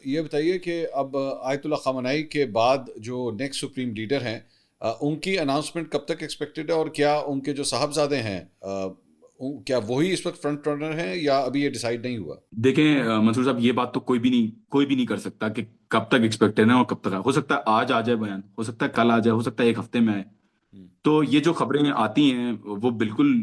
ये बताइए कि अब आयतुल्लाह खamenei के बाद जो नेक्स्ट सुप्रीम लीडर हैं, उनकी अनाउंसमेंट कब तक एक्सपेक्टेड है, और क्या उनके जो साहबजादे हैं, क्या वही इस वक्त फ्रंट रनर हैं या अभी ये डिसाइड नहीं हुआ? देखें मंसूर साहब, ये बात तो कोई भी नहीं कर सकता कि कब तक एक्सपेक्टेड है और कब तक है। हो सकता है आज आ जाए बयान, हो सकता है कल आ जाए, हो सकता है एक हफ्ते में आए। हम्म। तो ये जो खबरें आती हैं वो बिल्कुल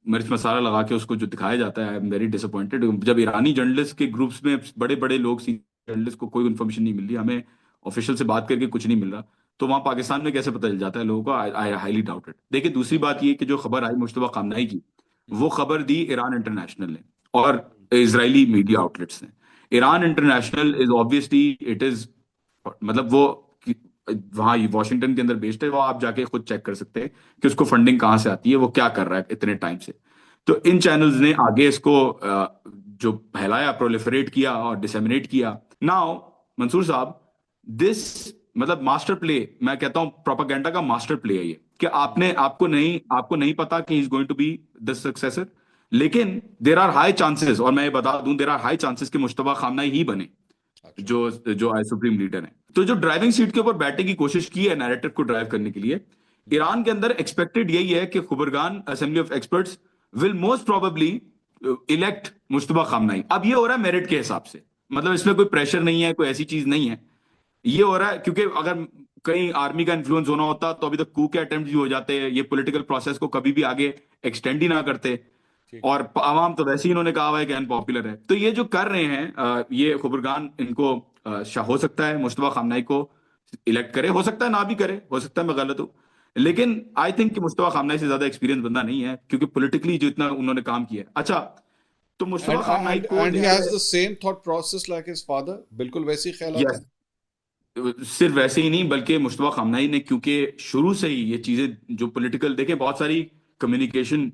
मिर्च मसाला लगा के उसको जो दिखाया जाता है, आई एम वेरी डिसअपॉइंटेड। जब ईरानी जर्नलिस्ट के ग्रुप्स में बड़े बड़े लोग, जर्नलिस्ट को कोई इन्फॉर्मेशन नहीं मिल रही, हमें ऑफिशियल से बात करके कुछ नहीं मिल रहा, तो वहां पाकिस्तान में कैसे पता चल जाता है लोगों को? I highly doubt it. देखिए, दूसरी बात ये कि जो खबर आई मुश्तबा खामनाई की, हम्म। वो खबर दी ईरान इंटरनेशनल ने और इजरायली मीडिया आउटलेट्स ने। Iran international is obviously, it is, मतलब वो वहां वॉशिंगटन के अंदर बेस्ड है, वो आप जाके खुद चेक कर सकते हैं कि उसको फंडिंग कहाँ से आती है, वो क्या कर रहा है इतने टाइम से। तो इन चैनल्स ने आगे इसको जो फैलाया, प्रोलिफरेट किया और डिसेमिनेट किया। नाउ मंसूर साहब, दिस, मतलब मास्टर प्ले, मैं कहता हूं प्रोपागेंडा का मास्टर प्ले है ये, कि आपको नहीं पता कि is going to be the successor, लेकिन देर आर हाई चांसेस, और मैं ये बता दूं, देर आर हाई चांसेस कि मुश्तबा खामनाई ही बने अच्छा। जो जो आज सुप्रीम लीडर है। तो जो ड्राइविंग सीट के ऊपर बैठने की कोशिश की है नैरेटिव को ड्राइव करने के लिए, हम्म। ईरान के अंदर एक्सपेक्टेड यही है कि Khobregan assembly of experts will most probably elect Mojtaba Khamenei. अब ये हो रहा है मेरिट के हिसाब से, मतलब इसमें कोई प्रेशर नहीं है, कोई ऐसी चीज नहीं है। ये हो रहा है क्योंकि अगर कहीं आर्मी का इन्फ्लुएंस होना होता तो अभी तक कू के अटेम्प्ट भी हो जाते हैं, ये पॉलिटिकल प्रोसेस को कभी भी आगे एक्सटेंड ही ना करते। ठीक है। और आवाम तो वैसे ही इन्होंने कहा हुआ है कि अनपॉपुलर है। तो ये जो कर रहे हैं ये खुबरगान, इनको हो सकता है मुश्तबा खामनाई को इलेक्ट करे, हो सकता है ना भी करे, हो सकता है मैं गलत हूं, हम्म। लेकिन आई थिंक कि मुश्तबा खामनाई से ज्यादा एक्सपीरियंस बंदा नहीं है, क्योंकि पॉलिटिकली जो इतना उन्होंने काम किया है। अच्छा, तो मुश्तबा एंड खामनाई एंड को एंड ही हैज लेकर, the same thought process like his father, बिल्कुल वैसे ही ख्यालात यस, हैं। सिर्फ वैसे ही नहीं बल्कि मुश्तबा खामनाई ने, क्योंकि शुरू से ही ये चीजें जो पॉलिटिकल, देखें बहुत सारी कम्युनिकेशन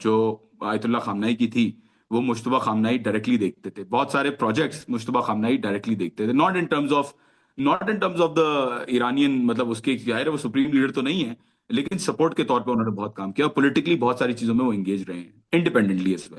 जो आयतुल्लाह खामनाई की थी, वो मुश्तबा खामनाई डायरेक्टली देखते थे। बहुत सारे प्रोजेक्ट्स मुश्तबा खामनाई डायरेक्टली देखते थे, not in terms of the Iranian, मतलब उसके जाहिर है वो सुप्रीम लीडर तो नहीं है, लेकिन सपोर्ट के तौर पे उन्होंने बहुत काम किया और पॉलिटिकली बहुत सारी चीजों में वो एंगेज रहे हैं इंडिपेंडेंटली एज वेल।